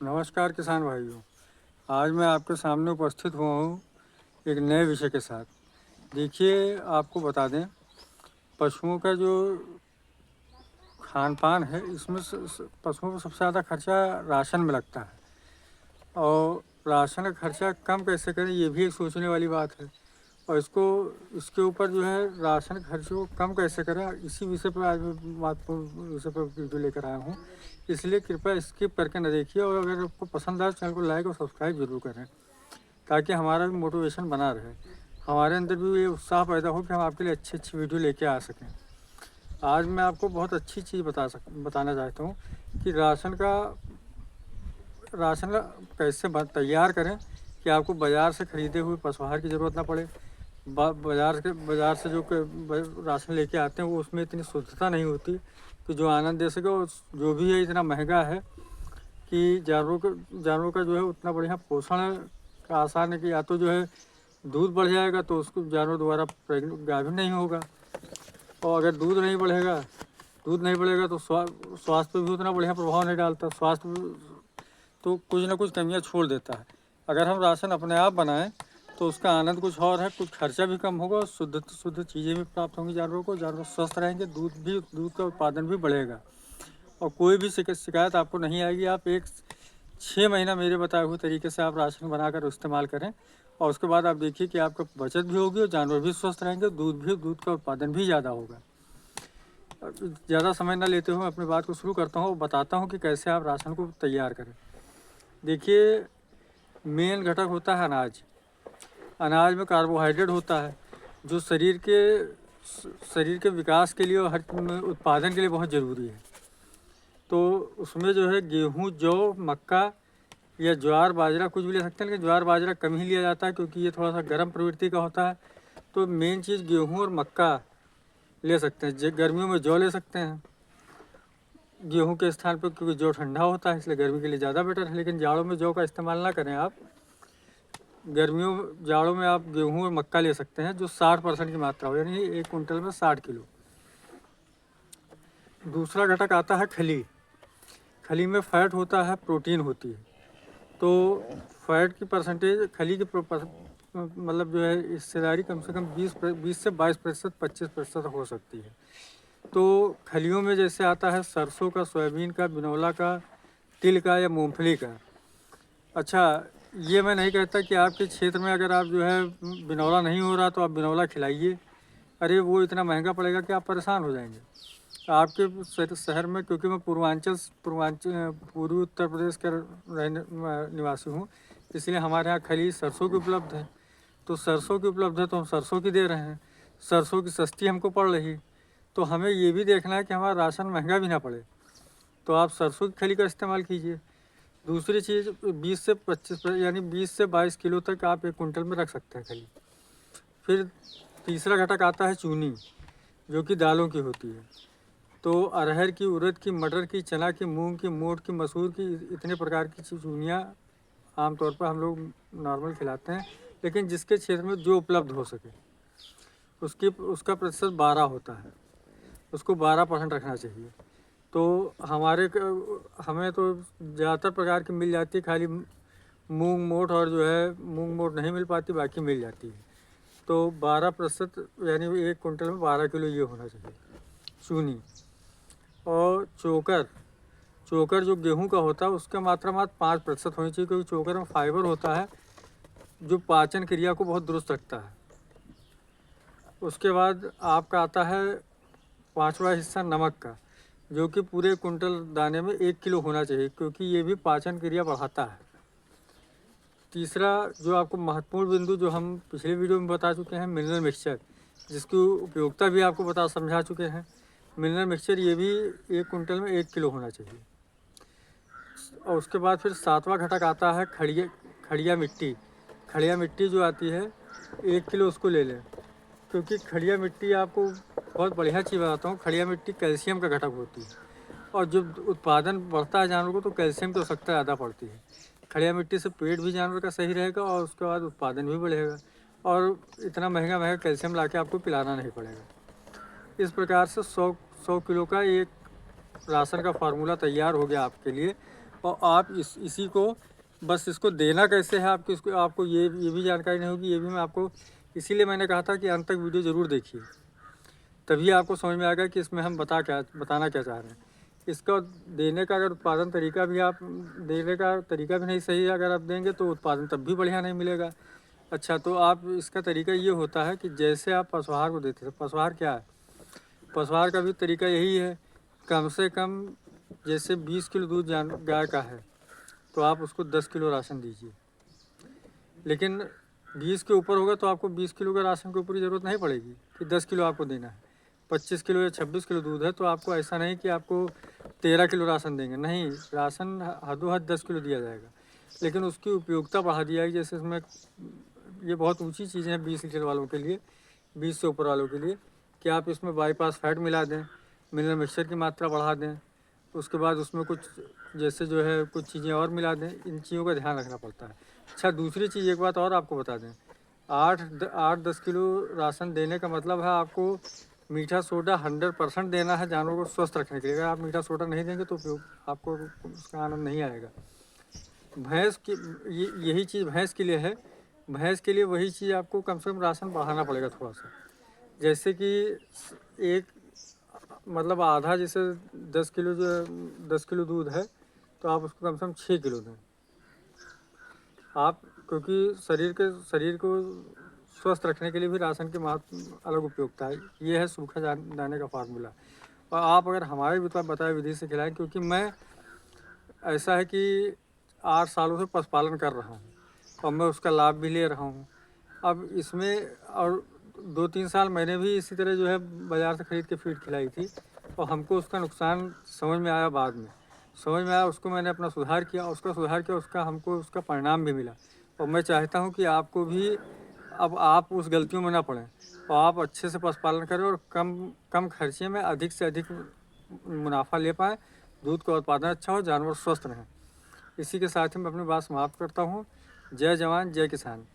नमस्कार किसान भाइयों। आज मैं आपके सामने उपस्थित हुआ हूँ एक नए विषय के साथ। देखिए, आपको बता दें, पशुओं का जो खान पान है, इसमें पशुओं को सबसे ज़्यादा खर्चा राशन में लगता है। और राशन का खर्चा कम कैसे करें, ये भी एक सोचने वाली बात है। और इसके ऊपर जो है, राशन के खर्चे को कम कैसे करें, इसी विषय पर आज मैं महत्वपूर्ण विषय पर वीडियो लेकर आया हूँ। इसलिए कृपया स्किप करके न देखिए, और अगर आपको पसंद आए चैनल को लाइक और सब्सक्राइब जरूर करें, ताकि हमारा भी मोटिवेशन बना रहे, हमारे अंदर भी ये उत्साह पैदा हो कि हम आपके लिए अच्छी अच्छी वीडियो लेके आ सकें। आज मैं आपको बहुत अच्छी चीज़ बताना चाहता हूँ कि राशन का कैसे तैयार करें कि आपको बाज़ार से ख़रीदे हुए पशु आहार की ज़रूरत ना पड़े। बाज़ार से जो राशन लेके आते हैं, वो उसमें इतनी शुद्धता नहीं होती कि जो आनंद दे सके। और जो भी है, इतना महंगा है कि जानवरों का जो है उतना बढ़िया पोषण का आसान है कि या तो जो है दूध बढ़ जाएगा तो उसको जानवर दोबारा गाभिन नहीं होगा। और अगर दूध नहीं बढ़ेगा तो स्वास्थ्य पर भी उतना बढ़िया प्रभाव नहीं डालता। तो कुछ ना कुछ कमियां छोड़ देता है। अगर हम राशन अपने आप बनाएं तो उसका आनंद कुछ और है, कुछ खर्चा भी कम होगा और शुद्ध चीज़ें भी प्राप्त होंगी जानवरों को। जानवर स्वस्थ रहेंगे, दूध का उत्पादन भी बढ़ेगा और कोई भी शिकायत आपको नहीं आएगी। आप 6 महीना मेरे बताए हुए तरीके से आप राशन बनाकर इस्तेमाल करें, और उसके बाद आप देखिए कि आपका बचत भी होगी और जानवर भी स्वस्थ रहेंगे, दूध का उत्पादन भी ज़्यादा होगा। ज़्यादा समय न लेते हुए अपनी बात को शुरू करता हूँ और बताता हूँ कि कैसे आप राशन को तैयार करें। देखिए, मेन घटक होता है अनाज। अनाज में कार्बोहाइड्रेट होता है, जो शरीर के विकास के लिए और हर उत्पादन के लिए बहुत ज़रूरी है। तो उसमें जो है गेहूँ, जौ, मक्का या ज्वार बाजरा कुछ भी ले सकते हैं, लेकिन ज्वार बाजरा कम ही लिया जाता है क्योंकि ये थोड़ा सा गर्म प्रवृत्ति का होता है। तो मेन चीज़ गेहूँ और मक्का ले सकते हैं। गर्मियों में जौ ले सकते हैं गेहूं के स्थान पर, क्योंकि जौ ठंडा होता है, इसलिए गर्मी के लिए ज़्यादा बेटर है। लेकिन जाड़ों में जौ का इस्तेमाल ना करें आप। जाड़ों में आप गेहूं और मक्का ले सकते हैं, जो 60% की मात्रा हो, यानी 1 कुंटल में 60 किलो। दूसरा घटक आता है खली। खली में फैट होता है, प्रोटीन होती है। तो फैट की परसेंटेज खली की मतलब जो है हिस्सेदारी कम से कम 20 से 22%, 25% हो सकती है। तो खलियों में जैसे आता है सरसों का, सोयाबीन का, बिनौला का, तिल का या मूंगफली का। अच्छा, ये मैं नहीं कहता कि आपके क्षेत्र में अगर आप जो है बिनौला नहीं हो रहा तो आप बिनौला खिलाइए। अरे वो इतना महंगा पड़ेगा कि आप परेशान हो जाएंगे। आपके शहर में, क्योंकि मैं पूर्वी उत्तर प्रदेश का निवासी हूँ, इसलिए हमारे यहाँ खली सरसों की उपलब्ध है। तो सरसों की उपलब्ध है तो हम सरसों की दे रहे हैं। सरसों की सस्ती हमको पड़ रही। तो हमें ये भी देखना है कि हमारा राशन महंगा भी ना पड़े, तो आप सरसों की खली का इस्तेमाल कीजिए। दूसरी चीज़, 20 से 25 यानी 20 से 22 किलो तक आप 1 कुंटल में रख सकते हैं खली। फिर तीसरा घटक आता है चूनी, जो कि दालों की होती है। तो अरहर की, उड़द की, मटर की, चना की, मूंग की, मोठ की, मसूर की, इतने प्रकार की चूनियाँ आमतौर पर हम लोग नॉर्मल खिलाते हैं। लेकिन जिसके क्षेत्र में जो उपलब्ध हो सके, उसका प्रतिशत 12 होता है, उसको 12% रखना चाहिए। तो हमें तो ज़्यादातर प्रकार की मिल जाती है, खाली मूंग मोठ और जो है मूंग मोठ नहीं मिल पाती, बाकी मिल जाती है। तो 12%, यानी 1 कुंटल में 12 किलो ये होना चाहिए चूनी। और चोकर जो गेहूं का होता है, उसका मात्रा मात्र 5% होनी चाहिए, क्योंकि चोकर में फाइबर होता है जो पाचन क्रिया को बहुत दुरुस्त रखता है। उसके बाद आपका आता है 5वां हिस्सा नमक का, जो कि पूरे कुंटल दाने में 1 किलो होना चाहिए, क्योंकि ये भी पाचन क्रिया बढ़ाता है। तीसरा जो आपको महत्वपूर्ण बिंदु, जो हम पिछले वीडियो में बता चुके हैं, मिनरल मिक्सचर, जिसकी उपयोगिता भी आपको समझा चुके हैं। मिनरल मिक्सचर ये भी 1 कुंटल में 1 किलो होना चाहिए। और उसके बाद फिर 7वां घटक आता है खड़िया मिट्टी। खड़िया मिट्टी जो आती है, 1 किलो उसको ले लें, क्योंकि खड़िया मिट्टी आपको बहुत बढ़िया चीज़ बताता हूँ। खड़िया मिट्टी कैल्शियम का घटक होती है, और जब उत्पादन बढ़ता है जानवर को तो कैल्शियम की आवश्यकता ज़्यादा पड़ती है। खड़िया मिट्टी से पेट भी जानवर का सही रहेगा और उसके बाद उत्पादन भी बढ़ेगा, और इतना महंगा महंगा कैल्शियम ला के आपको पिलाना नहीं पड़ेगा। इस प्रकार से 100 किलो का एक राशन का फार्मूला तैयार हो गया आपके लिए। और आप इसी को बस इसको देना कैसे है आपको, इसको आपको ये भी जानकारी नहीं होगी। ये भी मैं आपको इसीलिए मैंने कहा था कि अंत तक वीडियो ज़रूर देखिए, तभी आपको समझ में आएगा कि इसमें हम बताना क्या चाह रहे हैं। इसका देने का अगर उत्पादन तरीका भी आप देने का तरीका भी नहीं सही है, अगर आप देंगे तो उत्पादन तब भी बढ़िया नहीं मिलेगा। अच्छा, तो आप इसका तरीका ये होता है कि जैसे आप पशुआहार को देते हैं, पशुआहार क्या है, पशुआहार का भी तरीका यही है, कम से कम जैसे 20 किलो दूध गाय का है तो आप उसको 10 किलो राशन दीजिए। लेकिन 20 के ऊपर होगा तो आपको 20 किलो का राशन के ऊपर की ज़रूरत नहीं पड़ेगी कि 10 किलो आपको देना है। 25 किलो या 26 किलो दूध है तो आपको ऐसा नहीं कि आपको 13 किलो राशन देंगे, नहीं, राशन हदो हद 10 किलो दिया जाएगा। लेकिन उसकी उपयोगिता बढ़ा दी जाएगी। जैसे इसमें ये बहुत ऊंची चीज़ें हैं 20 लीटर वालों के लिए, 20 से ऊपर वालों के लिए, कि आप इसमें बाईपास फैट मिला दें, मिनरल मिक्सचर की मात्रा बढ़ा दें, उसके बाद उसमें कुछ जैसे जो है कुछ चीज़ें और मिला दें। इन चीज़ों का ध्यान रखना पड़ता है। अच्छा, दूसरी चीज़ एक बात और आपको बता दें, 8-10 किलो राशन देने का मतलब है आपको मीठा सोडा 100% देना है जानवरों को स्वस्थ रखने के लिए। अगर आप मीठा सोडा नहीं देंगे तो आपको उसका आनंद नहीं आएगा। भैंस की यही चीज़ भैंस के लिए है। भैंस के लिए वही चीज़ आपको कम से कम राशन बढ़ाना पड़ेगा थोड़ा सा। जैसे कि एक मतलब आधा, जैसे 10 किलो जो 10 किलो दूध है तो आप उसको कम से कम 6 किलो दें आप, क्योंकि शरीर को स्वस्थ रखने के लिए भी राशन की अलग उपयोगिता है। ये है सूखा दाने का फार्मूला। और आप अगर हमारे बताए विधि से खिलाएं, क्योंकि मैं ऐसा है कि 8 सालों से पशुपालन कर रहा हूँ और मैं उसका लाभ भी ले रहा हूँ। अब इसमें और 2-3 साल मैंने भी इसी तरह जो है बाज़ार से ख़रीद के फीड खिलाई थी और हमको उसका नुकसान समझ में आया, बाद में समझ में आया। उसको मैंने अपना सुधार किया, उसका हमको उसका परिणाम भी मिला। और मैं चाहता हूँ कि आपको भी अब आप उस गलतियों में ना पड़ें और आप अच्छे से पशुपालन करें और कम खर्चे में अधिक से अधिक मुनाफा ले पाएँ, दूध का उत्पादन अच्छा हो, जानवर स्वस्थ रहें। इसी के साथ ही मैं अपनी बात समाप्त करता हूँ। जय जवान जय किसान।